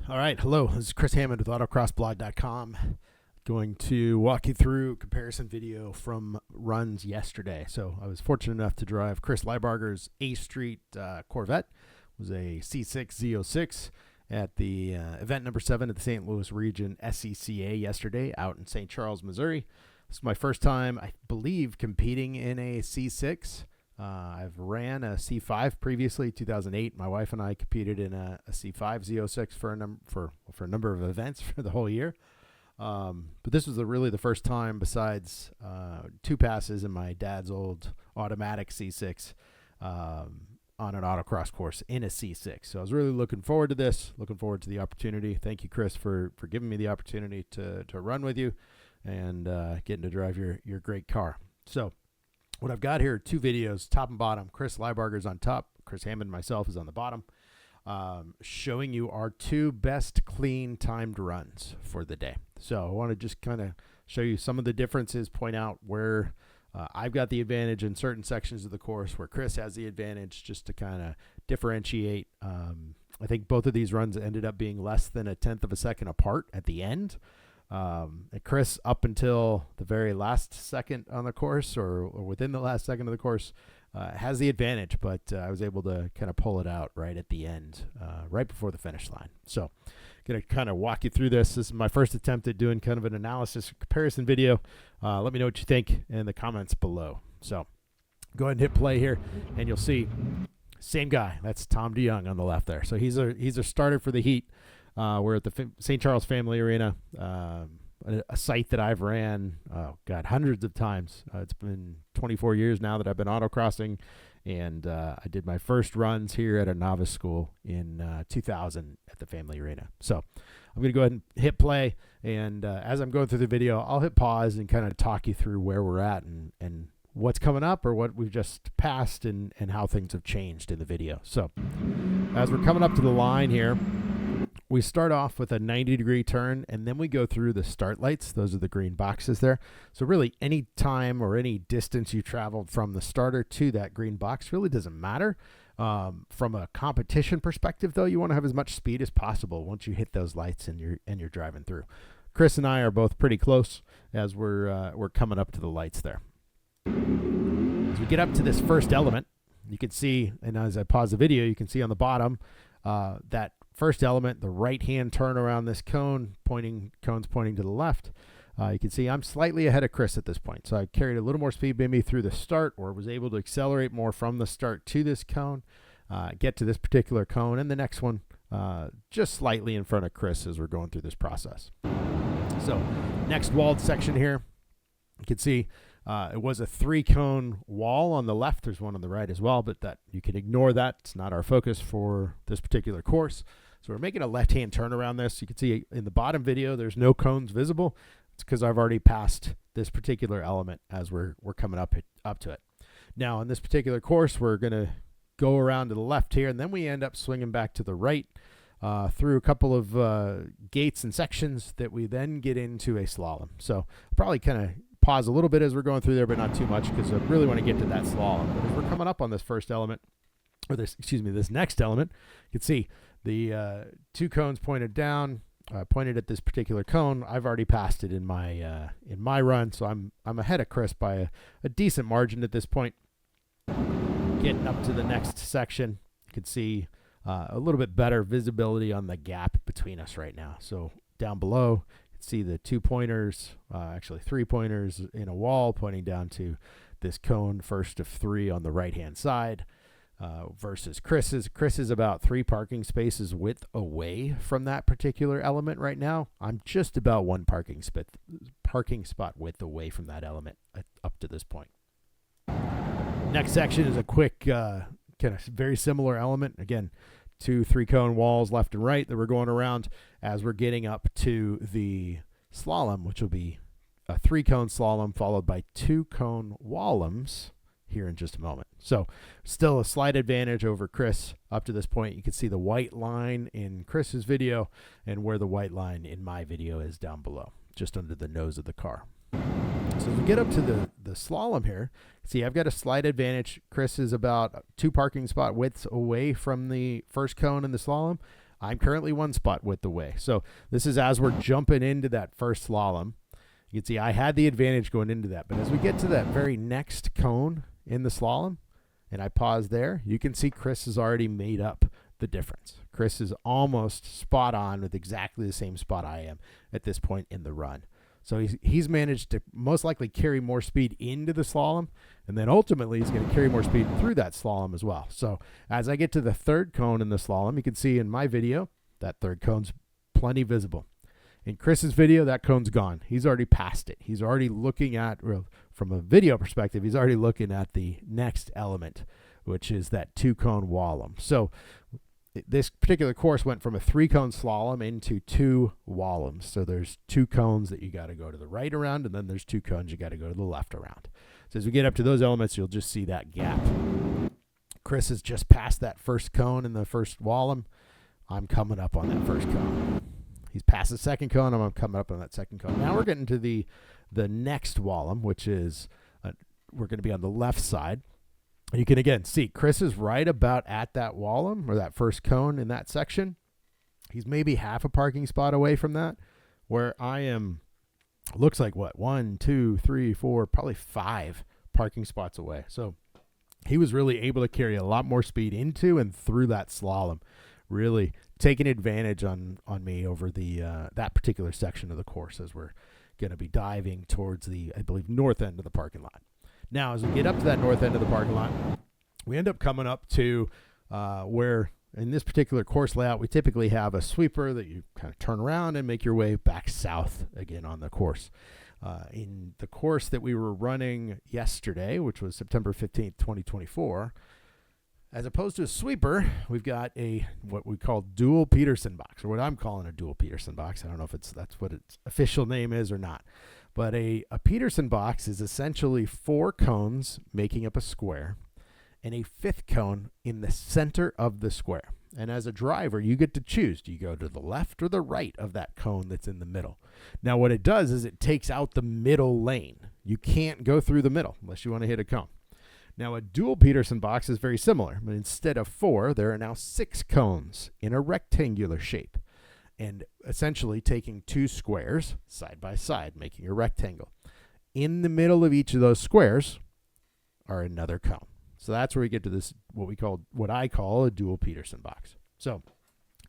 All right, hello. This is Chris Hammond with Autocrossblog.com. Going to walk you through a comparison video from runs yesterday. So I was fortunate enough to drive Chris Leibarger's A Street Corvette. It was a C6 Z06 at the event number 7 at the St. Louis Region SCCA yesterday out in St. Charles, Missouri. This is my first time, I believe, competing in a C6. I've ran a C5 previously, 2008. My wife and I competed in a C5 Z06 for a number of events for the whole year. But this was really the first time, besides 2 passes in my dad's old automatic C6 on an autocross course in a C6. So I was really looking forward to this, looking forward to the opportunity. Thank you, Chris, for giving me the opportunity to run with you and getting to drive your great car. So what I've got here are 2 videos, top and bottom. Chris Leibarger's on top. Chris Hammond, myself, is on the bottom, showing you our 2 best clean timed runs for the day. So I want to just kind of show you some of the differences, point out where I've got the advantage in certain sections of the course, where Chris has the advantage, just to kind of differentiate. I think both of these runs ended up being less than 1/10 of a second apart at the end. And Chris, up until the very last second on the course, or within the last second of the course, has the advantage, but I was able to kind of pull it out right at the end, right before the finish line. So going to kind of walk you through this. This is my first attempt at doing kind of an analysis comparison video. Let me know what you think in the comments below. So go ahead and hit play here, and you'll see same guy. That's Tom DeYoung on the left there. So he's a starter for the heat. We're at the St. Charles Family Arena, a site that I've ran, hundreds of times. It's been 24 years now that I've been autocrossing, and I did my first runs here at a novice school in 2000 at the Family Arena. So I'm going to go ahead and hit play, and as I'm going through the video, I'll hit pause and kind of talk you through where we're at and what's coming up, or what we've just passed, and how things have changed in the video. So as we're coming up to the line here, we start off with a 90-degree turn, and then we go through the start lights. Those are the green boxes there. So really, any time or any distance you traveled from the starter to that green box really doesn't matter. From a competition perspective, though, you want to have as much speed as possible once you hit those lights and you're driving through. Chris and I are both pretty close as we're coming up to the lights there. As we get up to this first element, you can see, and as I pause the video, you can see on the bottom that first element, the right-hand turn around this cone's pointing to the left. You can see I'm slightly ahead of Chris at this point. So I carried a little more speed maybe through the start, or was able to accelerate more from the start to this cone, get to this particular cone, and the next one just slightly in front of Chris as we're going through this process. So next walled section here, you can see it was a 3-cone wall on the left. There's one on the right as well, but that you can ignore that. It's not our focus for this particular course. So we're making a left-hand turn around this. You can see in the bottom video, there's no cones visible. It's because I've already passed this particular element as we're coming up to it. Now, on this particular course, we're going to go around to the left here, and then we end up swinging back to the right through a couple of gates and sections that we then get into a slalom. So I'll probably kind of pause a little bit as we're going through there, but not too much, because I really want to get to that slalom. But as we're coming up on this first element, or this next element, you can see the 2 cones pointed down, pointed at this particular cone. I've already passed it in my run, so I'm ahead of Chris by a decent margin at this point. Getting up to the next section, you can see a little bit better visibility on the gap between us right now. So down below, you can see the 2 pointers, actually 3 pointers in a wall pointing down to this cone, first of 3 on the right-hand side. Versus Chris's. Chris is about 3 parking spaces width away from that particular element right now. I'm just about 1 parking spot width away from that element up to this point. Next section is a quick, kind of very similar element. Again, 2 3-cone walls left and right that we're going around as we're getting up to the slalom, which will be a 3-cone slalom followed by 2-cone walloms here in just a moment. So still a slight advantage over Chris up to this point. You can see the white line in Chris's video and where the white line in my video is down below, just under the nose of the car. So as we get up to the slalom here, see I've got a slight advantage. Chris is about 2 parking spot widths away from the first cone in the slalom. I'm currently 1 spot width away. So this is as we're jumping into that first slalom. You can see I had the advantage going into that. But as we get to that very next cone in the slalom, and I pause there, you can see Chris has already made up the difference. Chris is almost spot on with exactly the same spot I am at this point in the run. So he's managed to most likely carry more speed into the slalom, and then ultimately he's going to carry more speed through that slalom as well. So as I get to the third cone in the slalom, you can see in my video that third cone's plenty visible. In Chris's video, that cone's gone. He's already passed it. He's already looking at, from a video perspective, he's already looking at the next element, which is that 2-cone wallum. So this particular course went from a 3-cone slalom into 2 wallums. So there's 2 cones that you got to go to the right around, and then there's 2 cones you got to go to the left around. So as we get up to those elements, you'll just see that gap. Chris has just passed that first cone in the first wallum. I'm coming up on that first cone. He's past the second cone. I'm coming up on that second cone. Now we're getting to the next wallum, which is we're going to be on the left side. You can, again, see Chris is right about at that wallum or that first cone in that section. He's maybe half a parking spot away from that, where I am, looks like what, 1, 2, 3, 4, probably 5 parking spots away. So he was really able to carry a lot more speed into and through that slalom, really taking advantage on me over the that particular section of the course as we're going to be diving towards the, I believe, north end of the parking lot. Now, as we get up to that north end of the parking lot, we end up coming up to where, in this particular course layout, we typically have a sweeper that you kind of turn around and make your way back south again on the course. In the course that we were running yesterday, which was September 15th, 2024, as opposed to a sweeper, we've got what we call dual Peterson box, or what I'm calling a dual Peterson box. I don't know if that's what its official name is or not. But a Peterson box is essentially 4 cones making up a square and a 5th cone in the center of the square. And as a driver, you get to choose. Do you go to the left or the right of that cone that's in the middle? Now, what it does is it takes out the middle lane. You can't go through the middle unless you want to hit a cone. Now, a dual Peterson box is very similar, but instead of 4, there are now 6 cones in a rectangular shape, and essentially taking 2 squares side by side, making a rectangle. In the middle of each of those squares are another cone. So that's where we get to this, what I call a dual Peterson box. So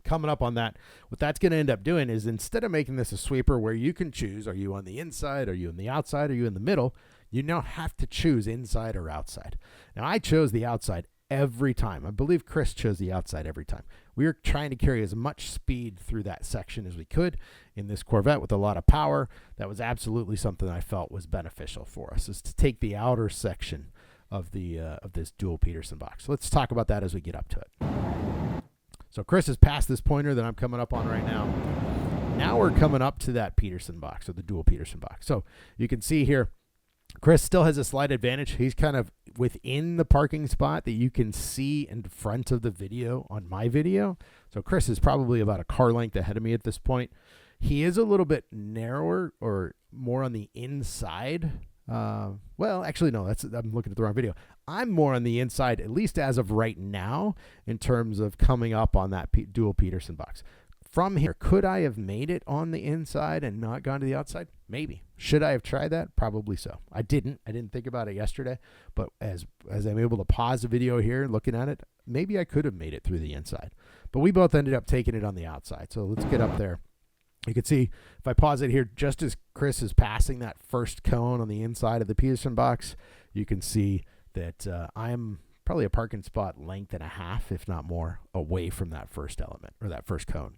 coming up on that, what that's going to end up doing is, instead of making this a sweeper where you can choose, are you on the inside, are you on the outside, are you in the middle, you now have to choose inside or outside. Now, I chose the outside every time. I believe Chris chose the outside every time. We were trying to carry as much speed through that section as we could in this Corvette with a lot of power. That was absolutely something I felt was beneficial for us, is to take the outer section of this dual Peterson box. So let's talk about that as we get up to it. So Chris has passed this pointer that I'm coming up on right now. Now we're coming up to that Peterson box, or the dual Peterson box. So you can see here, Chris still has a slight advantage. He's kind of within the parking spot that you can see in front of the video on my video. So Chris is probably about a car length ahead of me at this point. He is a little bit narrower or more on the inside. Well, actually, no, I'm looking at the wrong video. I'm more on the inside, at least as of right now, in terms of coming up on that dual Peterson box. From here, could I have made it on the inside and not gone to the outside? Maybe. Should I have tried that? Probably so. I didn't think about it yesterday, but as I'm able to pause the video here and looking at it, maybe I could have made it through the inside. But we both ended up taking it on the outside. So let's get up there. You can see, if I pause it here, just as Chris is passing that first cone on the inside of the Peterson box, you can see that I'm probably a parking spot length and a half, if not more, away from that first element, or that first cone.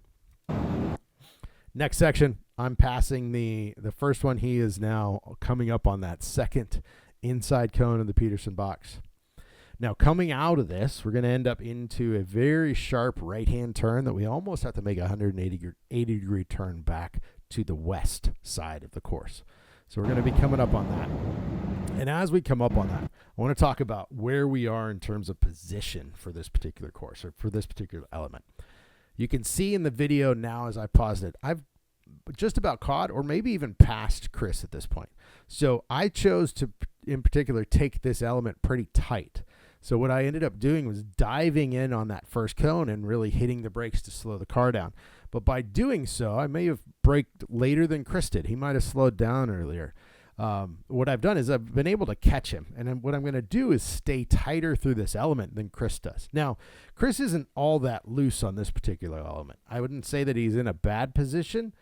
Next section, I'm passing the first one. He is now coming up on that second inside cone of the Peterson box. Now, coming out of this, we're going to end up into a very sharp right-hand turn that we almost have to make a 180-degree turn back to the west side of the course. So we're going to be coming up on that. And as we come up on that, I want to talk about where we are in terms of position for this particular course, or for this particular element. You can see in the video now, as I paused it, I've just about caught or maybe even passed Chris at this point. So I chose to, in particular, take this element pretty tight. So what I ended up doing was diving in on that first cone and really hitting the brakes to slow the car down. But by doing so, I may have braked later than Chris did. He might have slowed down earlier. What I've done is I've been able to catch him. And then what I'm going to do is stay tighter through this element than Chris does. Now, Chris isn't all that loose on this particular element. I wouldn't say that he's in a bad position.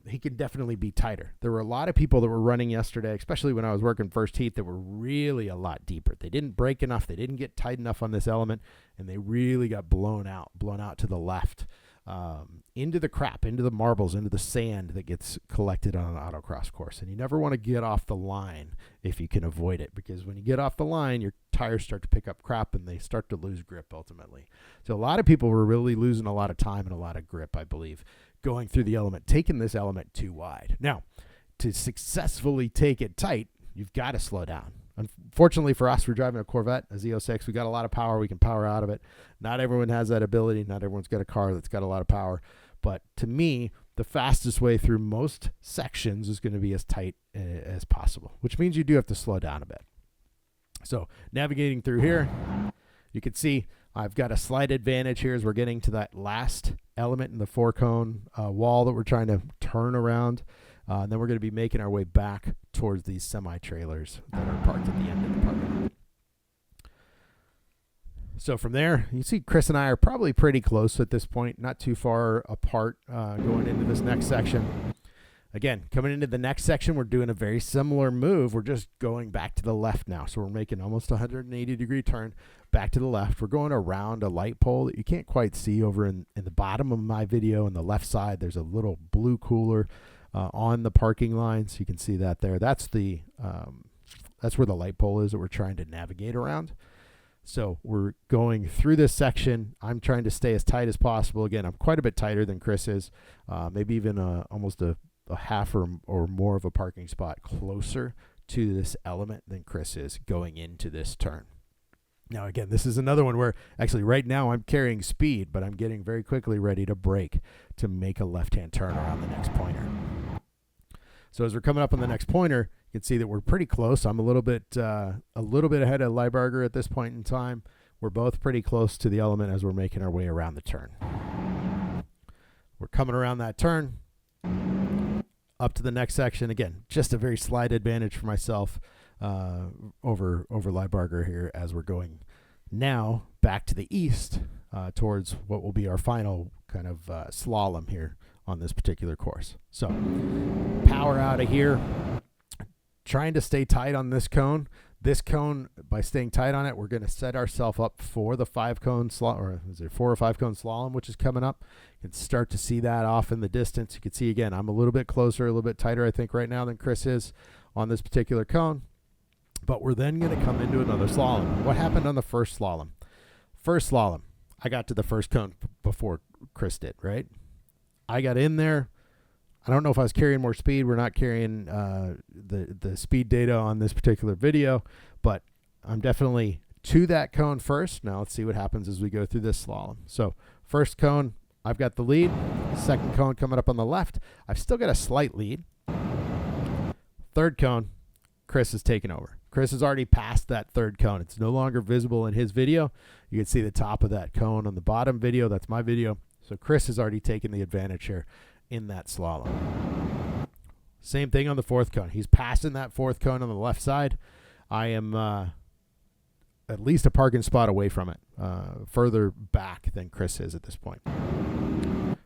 He can definitely be tighter. There were a lot of people that were running yesterday, especially when I was working first heat, that were really a lot deeper. They didn't brake enough. They didn't get tight enough on this element, and they really got blown out to the left, into the crap, into the marbles, into the sand that gets collected on an autocross course. And you never want to get off the line if you can avoid it, because when you get off the line, your tires start to pick up crap and they start to lose grip ultimately. So a lot of people were really losing a lot of time and a lot of grip, I believe, going through the element, taking this element too wide. Now, to successfully take it tight, you've got to slow down. Unfortunately for us, we're driving a Corvette, a Z06. We got a lot of power. We can power out of it. Not everyone has that ability. Not everyone's got a car that's got a lot of power. But to me, the fastest way through most sections is going to be as tight as possible, which means you do have to slow down a bit. So navigating through here, you can see I've got a slight advantage here as we're getting to that last element in the 4-cone wall that we're trying to turn around. And then we're going to be making our way back towards these semi-trailers that are parked at the end of the parking lot. So from there, you see Chris and I are probably pretty close at this point, not too far apart going into this next section. Again, coming into the next section, we're doing a very similar move. We're just going back to the left now. So we're making almost a 180-degree turn back to the left. We're going around a light pole that you can't quite see over in the bottom of my video. On the left side, there's a little blue cooler on the parking line. So you can see that there. That's where the light pole is that we're trying to navigate around. So we're going through this section. I'm trying to stay as tight as possible. Again, I'm quite a bit tighter than Chris is, maybe even almost a half or more of a parking spot closer to this element than Chris is going into this turn. Now, again, this is another one where actually right now I'm carrying speed, but I'm getting very quickly ready to brake to make a left-hand turn around the next pointer. So as we're coming up on the next pointer, you can see that we're pretty close. I'm a little bit ahead of Leibarger at this point in time. We're both pretty close to the element as we're making our way around the turn. We're coming around that turn up to the next section. Again, just a very slight advantage for myself over Leibarger here as we're going now back to the east towards what will be our final kind of slalom here on this particular course. So power out of here, trying to stay tight on this cone. This cone, by staying tight on it, we're going to set ourselves up for the 5-cone slalom, or is it 4 or 5-cone slalom, which is coming up. You can start to see that off in the distance. You can see, again, I'm a little bit closer, a little bit tighter, I think, right now than Chris is on this particular cone. But we're then going to come into another slalom. What happened on the first slalom? First slalom, I got to the first cone before Chris did, right? I got in there. I don't know if I was carrying more speed. We're not carrying the speed data on this particular video, but I'm definitely to that cone first. Now let's see what happens as we go through this slalom. So first cone, I've got the lead. Second cone coming up on the left. I've still got a slight lead. Third cone, Chris is taking over. Chris has already passed that third cone. It's no longer visible in his video. You can see the top of that cone on the bottom video. That's my video. So Chris has already taken the advantage here in that slalom. Same thing on the fourth cone. He's passing that fourth cone on the left side. I am at least a parking spot away from it, further back than Chris is at this point.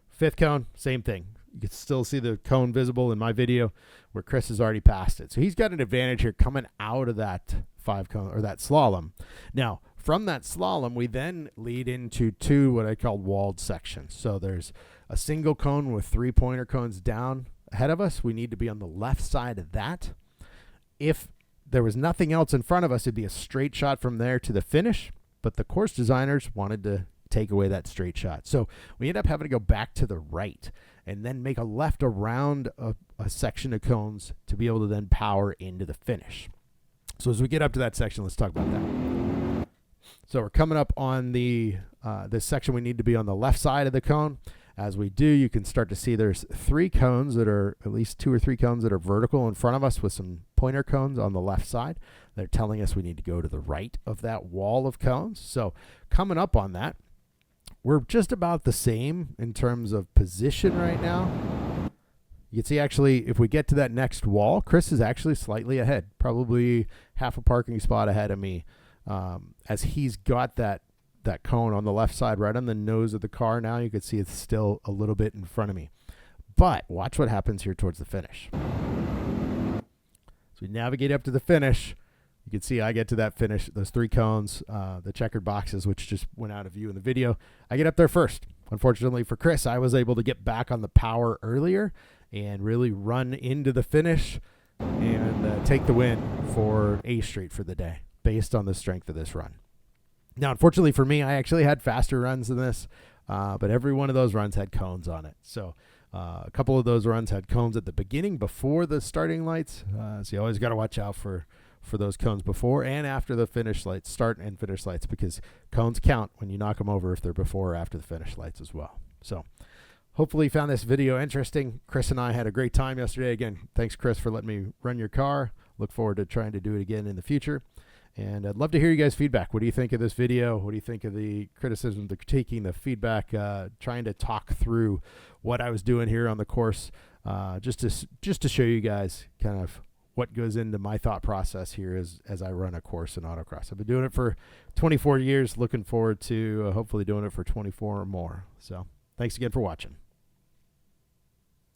Fifth cone, same thing. You can still see the cone visible in my video where Chris has already passed it. So he's got an advantage here coming out of that 5-cone or that slalom. Now, from that slalom, we then lead into 2 what I call walled sections. So there's a single cone with 3 pointer cones down ahead of us. We need to be on the left side of that. If there was nothing else in front of us, it'd be a straight shot from there to the finish. But the course designers wanted to take away that straight shot. So we end up having to go back to the right and then make a left around a section of cones to be able to then power into the finish. So as we get up to that section, let's talk about that. So we're coming up on the this section. We need to be on the left side of the cone. As we do, you can start to see there's 3 cones that are, at least 2 or 3 cones that are vertical in front of us with some pointer cones on the left side. They're telling us we need to go to the right of that wall of cones. So coming up on that, we're just about the same in terms of position right now. You can see actually if we get to that next wall, Chris is actually slightly ahead, probably half a parking spot ahead of me, as he's got that cone on the left side right on the nose of the car. Now you can see it's still a little bit in front of me. But watch what happens here towards the finish. So we navigate up to the finish. You can see I get to that finish, those 3 cones, the checkered boxes, which just went out of view in the video. I get up there first. Unfortunately for Chris, I was able to get back on the power earlier and really run into the finish and take the win for A Street for the day based on the strength of this run. Now, unfortunately for me, I actually had faster runs than this, but every one of those runs had cones on it. So a couple of those runs had cones at the beginning before the starting lights. So you always got to watch out for those cones before and after the finish lights, start and finish lights, because cones count when you knock them over if they're before or after the finish lights as well. So hopefully you found this video interesting. Chris and I had a great time yesterday. Again, thanks, Chris, for letting me run your car. Look forward to trying to do it again in the future. And I'd love to hear you guys' feedback. What do you think of this video? What do you think of the criticism, the critiquing, the feedback, trying to talk through what I was doing here on the course, just to show you guys kind of what goes into my thought process here as I run a course in autocross. I've been doing it for 24 years, looking forward to hopefully doing it for 24 or more. So thanks again for watching.